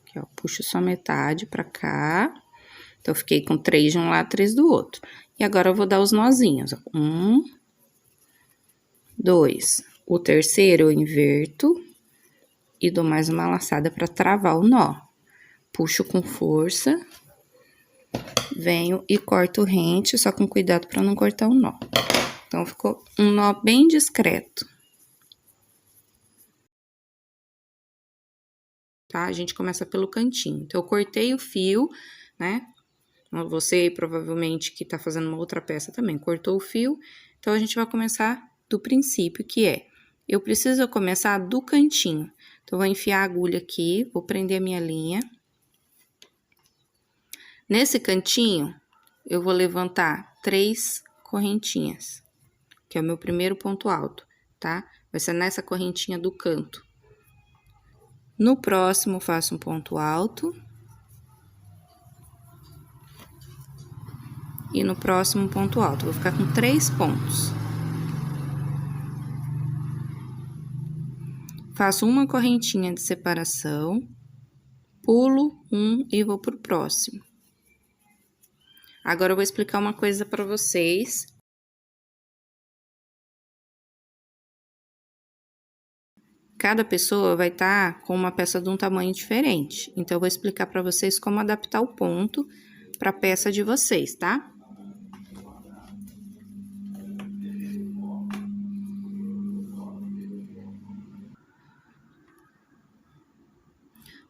Aqui, ó, puxo só metade pra cá. Então, eu fiquei com 3 de um lado, 3 do outro. E agora, eu vou dar os nozinhos, ó. 1, 2. O terceiro, eu inverto e dou mais uma laçada pra travar o nó. Puxo com força. Venho e corto rente, só com cuidado pra não cortar o nó. Então, ficou um nó bem discreto. Tá? A gente começa pelo cantinho. Então, eu cortei o fio, né? Você, provavelmente, que tá fazendo uma outra peça também, cortou o fio. Então, a gente vai começar do princípio, que é... Eu preciso começar do cantinho. Então, eu vou enfiar a agulha aqui, vou prender a minha linha. Nesse cantinho, eu vou levantar 3 correntinhas, que é o meu primeiro ponto alto, tá? Vai ser nessa correntinha do canto. No próximo, faço um ponto alto. E no próximo, ponto alto. Vou ficar com 3 pontos. Faço uma correntinha de separação, pulo um e vou pro próximo. Agora, eu vou explicar uma coisa pra vocês. cada pessoa vai estar com uma peça de um tamanho diferente. Então, eu vou explicar para vocês como adaptar o ponto para a peça de vocês, tá?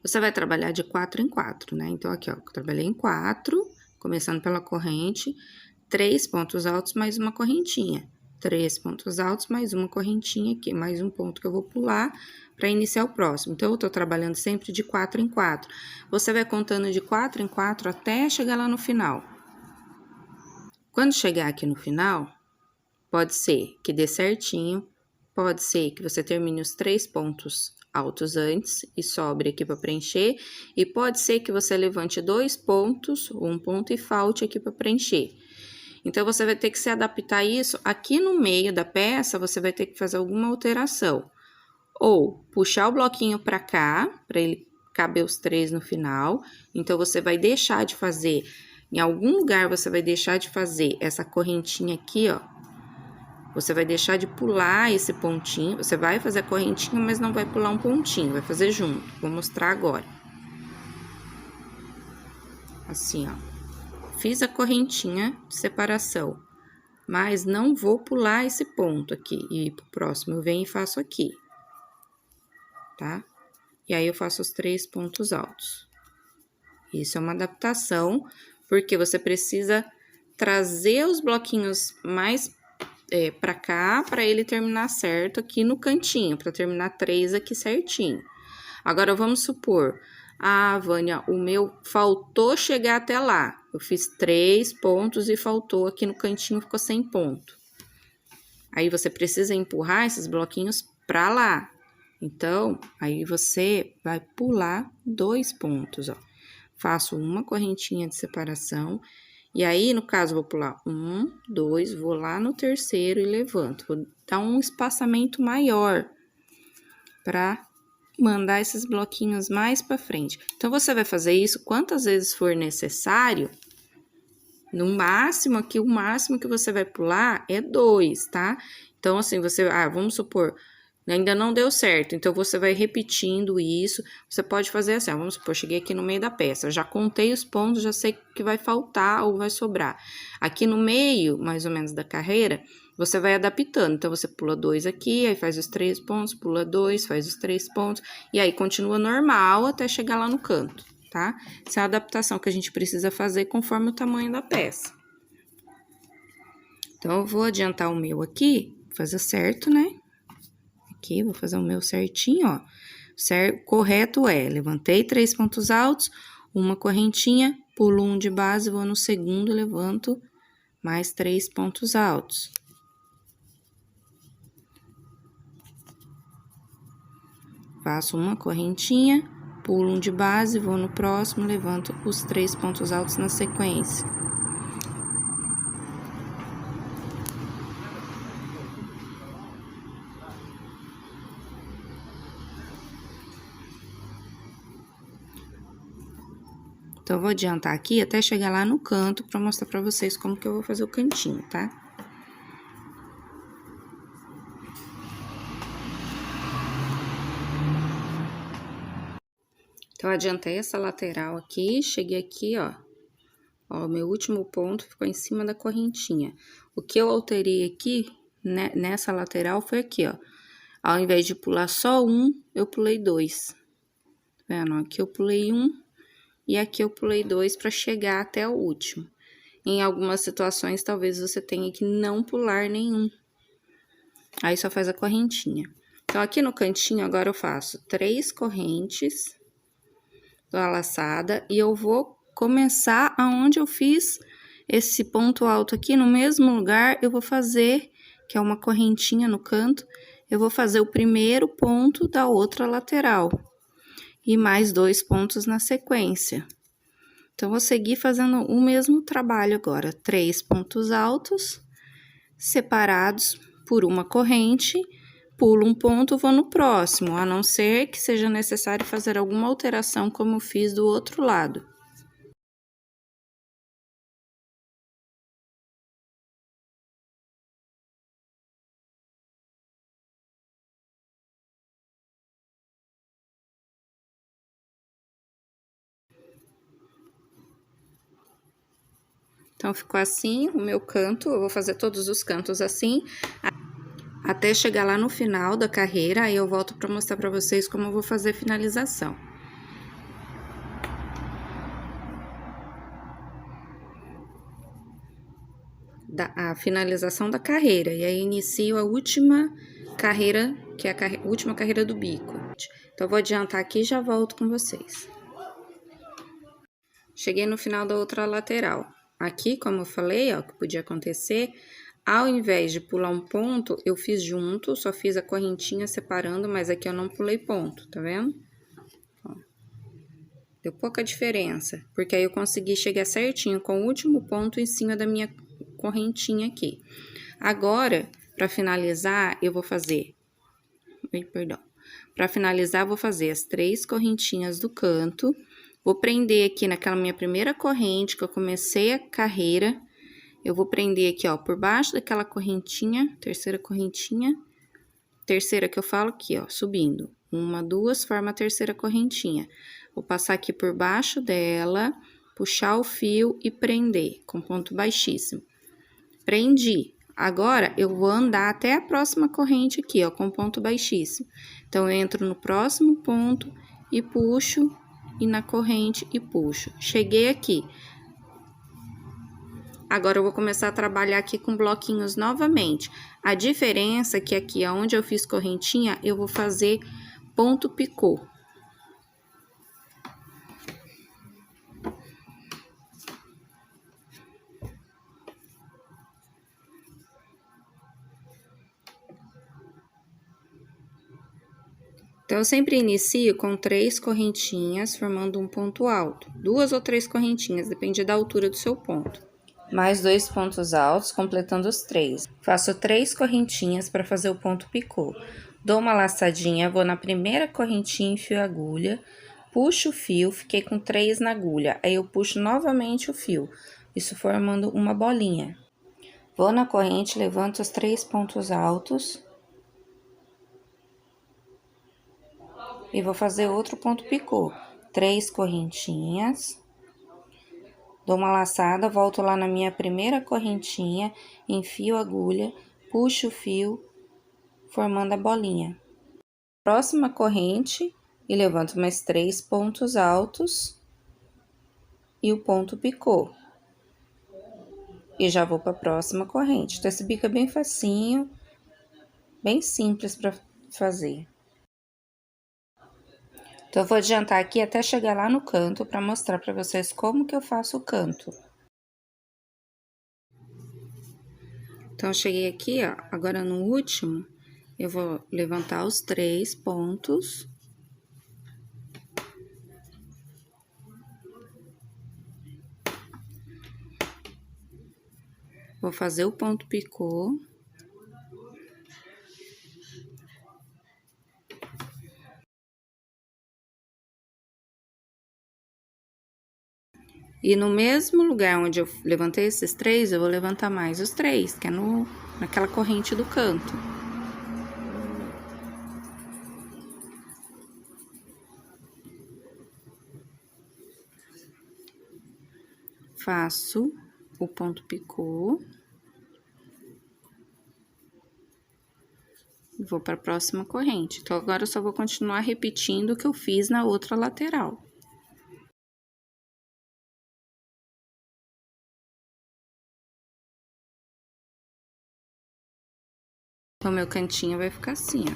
Você vai trabalhar de 4 em 4, né? Então, aqui, ó, eu trabalhei em 4, começando pela corrente, 3 pontos altos mais uma correntinha. 3 pontos altos mais uma correntinha aqui, mais um ponto que eu vou pular para iniciar o próximo. Então, eu tô trabalhando sempre de 4 em 4. Você vai contando de 4 em 4 até chegar lá no final. Quando chegar aqui no final, pode ser que dê certinho, pode ser que você termine os 3 pontos altos antes e sobre aqui para preencher, e pode ser que você levante 2 pontos, um ponto e falte aqui para preencher. Então, você vai ter que se adaptar a isso. Aqui no meio da peça, você vai ter que fazer alguma alteração. Ou puxar o bloquinho para cá, para ele caber os 3 no final. Então, você vai deixar de fazer, em algum lugar você vai deixar de fazer essa correntinha aqui, ó. Você vai deixar de pular esse pontinho, você vai fazer a correntinha, mas não vai pular um pontinho, vai fazer junto. Vou mostrar agora. Assim, ó. Fiz a correntinha de separação, mas não vou pular esse ponto aqui e ir pro próximo. Eu venho e faço aqui, tá? E aí, eu faço os 3 pontos altos. Isso é uma adaptação, porque você precisa trazer os bloquinhos mais pra cá, pra ele terminar certo aqui no cantinho, pra terminar 3 aqui certinho. Agora, vamos supor, Vânia, o meu faltou chegar até lá. Eu fiz 3 pontos e faltou aqui no cantinho, ficou sem ponto. Aí, você precisa empurrar esses bloquinhos pra lá. Então, aí você vai pular 2 pontos, ó. Faço uma correntinha de separação. E aí, no caso, vou pular 1, 2, vou lá no terceiro e levanto. Vou dar um espaçamento maior pra mandar esses bloquinhos mais para frente. Então, você vai fazer isso quantas vezes for necessário. No máximo, aqui, o máximo que você vai pular é 2, tá? Então, assim, você... vamos supor, ainda não deu certo. Então, você vai repetindo isso. Você pode fazer assim, vamos supor, cheguei aqui no meio da peça. Já contei os pontos, já sei que vai faltar ou vai sobrar. Aqui no meio, mais ou menos, da carreira, você vai adaptando. Então, você pula 2 aqui, aí faz os 3 pontos, pula 2, faz os 3 pontos, e aí continua normal até chegar lá no canto, tá? Essa é a adaptação que a gente precisa fazer conforme o tamanho da peça. Então, eu vou adiantar o meu aqui, fazer certo, né? Aqui, vou fazer o meu certinho, ó. Correto é, levantei 3 pontos altos, uma correntinha, pulo um de base, vou no segundo, levanto mais 3 pontos altos. Faço uma correntinha, pulo um de base, vou no próximo, levanto os 3 pontos altos na sequência. Então, eu vou adiantar aqui até chegar lá no canto para mostrar para vocês como que eu vou fazer o cantinho, tá? Então, eu adiantei essa lateral aqui, cheguei aqui, ó. Ó, o meu último ponto ficou em cima da correntinha. O que eu alterei aqui, né, nessa lateral foi aqui, ó. Ao invés de pular só um, eu pulei 2. Tá vendo? Aqui eu pulei 1 e aqui eu pulei 2 para chegar até o último. Em algumas situações, talvez você tenha que não pular nenhum. Aí, só faz a correntinha. Então, aqui no cantinho, agora eu faço 3 correntes do laçada e eu vou começar aonde eu fiz esse ponto alto aqui, no mesmo lugar, eu vou fazer, que é uma correntinha no canto, eu vou fazer o primeiro ponto da outra lateral. E mais 2 pontos na sequência. Então, vou seguir fazendo o mesmo trabalho agora. 3 pontos altos, separados por uma corrente, pulo um ponto, vou no próximo, a não ser que seja necessário fazer alguma alteração, como eu fiz do outro lado. Então, ficou assim o meu canto. Eu vou fazer todos os cantos assim, até chegar lá no final da carreira. Aí eu volto para mostrar para vocês como eu vou fazer a finalização. A finalização da carreira. E aí, inicio a última carreira, que é a última carreira do bico. Então, eu vou adiantar aqui e já volto com vocês. Cheguei no final da outra lateral. Aqui, como eu falei, ó, que podia acontecer, ao invés de pular um ponto, eu fiz junto, só fiz a correntinha separando, mas aqui eu não pulei ponto, tá vendo? Ó. Deu pouca diferença, porque aí eu consegui chegar certinho com o último ponto em cima da minha correntinha aqui. Agora, para finalizar, eu vou fazer... Perdão. Para finalizar, eu vou fazer as 3 correntinhas do canto. Vou prender aqui naquela minha primeira corrente que eu comecei a carreira. Eu vou prender aqui, ó, por baixo daquela correntinha, terceira correntinha. Terceira que eu falo aqui, ó, subindo. 1, 2, forma a terceira correntinha. Vou passar aqui por baixo dela, puxar o fio e prender com ponto baixíssimo. Prendi. Agora, eu vou andar até a próxima corrente aqui, ó, com ponto baixíssimo. Então, eu entro no próximo ponto e puxo, e na corrente e puxo. Cheguei aqui. Agora, eu vou começar a trabalhar aqui com bloquinhos novamente. A diferença é que aqui, onde eu fiz correntinha, eu vou fazer ponto picô. Então, eu sempre inicio com 3 correntinhas, formando um ponto alto. 2 ou 3 correntinhas, depende da altura do seu ponto. Mais 2 pontos altos, completando os 3. Faço 3 correntinhas para fazer o ponto picô. Dou uma laçadinha, vou na primeira correntinha, enfio a agulha, puxo o fio, fiquei com 3 na agulha. Aí, eu puxo novamente o fio, isso formando uma bolinha. Vou na corrente, levanto os 3 pontos altos. E vou fazer outro ponto picô. 3 correntinhas. Dou uma laçada, volto lá na minha primeira correntinha, enfio a agulha, puxo o fio, formando a bolinha. Próxima corrente, e levanto mais 3 pontos altos e o ponto picô. E já vou para a próxima corrente. Então, esse bico é bem facinho, bem simples para fazer. Então, eu vou adiantar aqui até chegar lá no canto para mostrar para vocês como que eu faço o canto. Então, eu cheguei aqui, ó, agora no último, eu vou levantar os 3 pontos. Vou fazer o ponto picô. E no mesmo lugar onde eu levantei esses 3, eu vou levantar mais os 3, que é naquela corrente do canto. Faço o ponto picô. E vou para a próxima corrente. Então, agora eu só vou continuar repetindo o que eu fiz na outra lateral. Então, meu cantinho vai ficar assim, ó.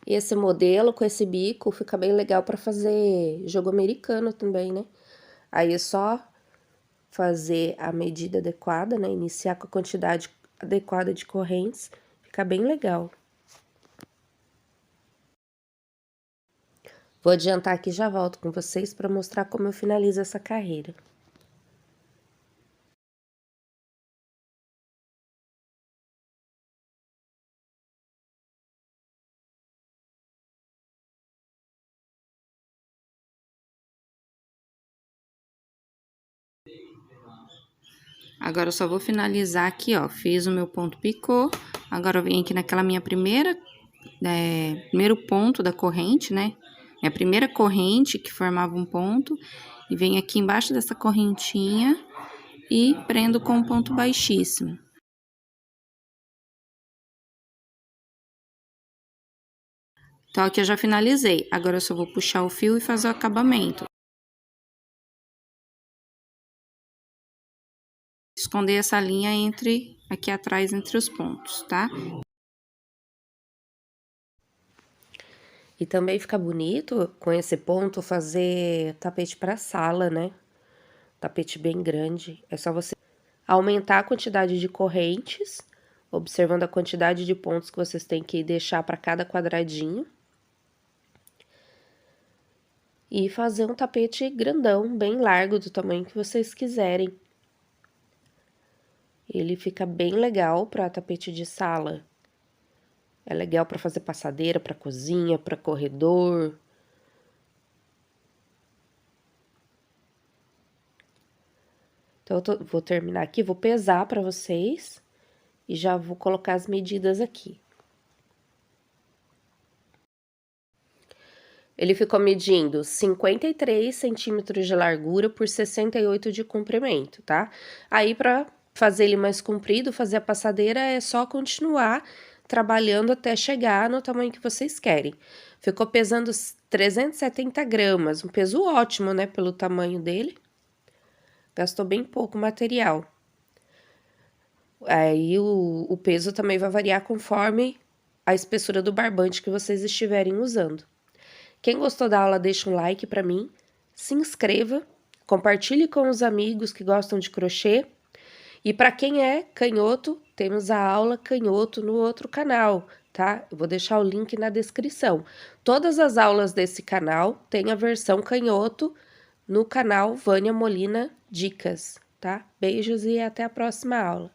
E esse modelo com esse bico fica bem legal para fazer jogo americano também, né? Aí é só fazer a medida adequada, né? Iniciar com a quantidade adequada de correntes, fica bem legal. Vou adiantar aqui e já volto com vocês para mostrar como eu finalizo essa carreira. Agora, eu só vou finalizar aqui, ó. Fiz o meu ponto picô. Agora, eu venho aqui naquela minha primeiro ponto da corrente, né? Minha primeira corrente que formava um ponto. E venho aqui embaixo dessa correntinha e prendo com um ponto baixíssimo. Então, aqui eu já finalizei. Agora, eu só vou puxar o fio e fazer o acabamento. Esconder essa linha aqui atrás, entre os pontos, tá? E também fica bonito, com esse ponto, fazer tapete para sala, né? Tapete bem grande. É só você aumentar a quantidade de correntes, observando a quantidade de pontos que vocês têm que deixar para cada quadradinho. E fazer um tapete grandão, bem largo, do tamanho que vocês quiserem. Ele fica bem legal para tapete de sala. É legal para fazer passadeira, para cozinha, para corredor. Então, vou terminar aqui, vou pesar para vocês e já vou colocar as medidas aqui. Ele ficou medindo 53 centímetros de largura por 68 de comprimento, tá? Aí, para fazer ele mais comprido, fazer a passadeira, é só continuar trabalhando até chegar no tamanho que vocês querem. Ficou pesando 370 gramas, um peso ótimo, né, pelo tamanho dele. Gastou bem pouco material. Aí, o peso também vai variar conforme a espessura do barbante que vocês estiverem usando. Quem gostou da aula, deixa um like para mim, se inscreva, compartilhe com os amigos que gostam de crochê. E para quem é canhoto, temos a aula canhoto no outro canal, tá? Eu vou deixar o link na descrição. Todas as aulas desse canal têm a versão canhoto no canal Vânia Molina Dicas, tá? Beijos e até a próxima aula.